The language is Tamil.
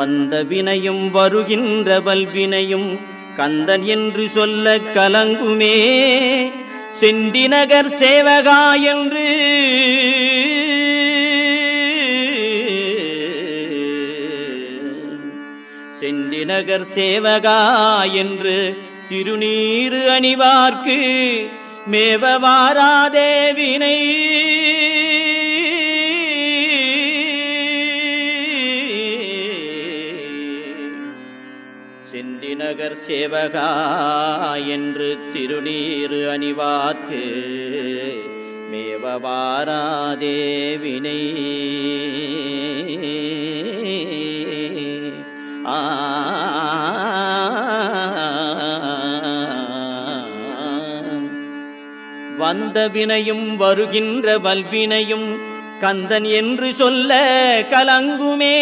வந்த வினையும் வருகின்ற வல்வினையும் கந்தன் என்று சொல்ல கலங்குமே. செந்திநகர் சேவகா என்று செந்திநகர் சேவகா என்று திருநீறு அணிவார்க்கு மேவவாராதே வினை. செந்திநகர் சேவகா என்று திருநீறு அணிவார்க்கு மேவவாராதே வினை. வந்த வினையும் வருகின்ற வல்வினையும் கந்தன் என்று சொல்ல கலங்குமே.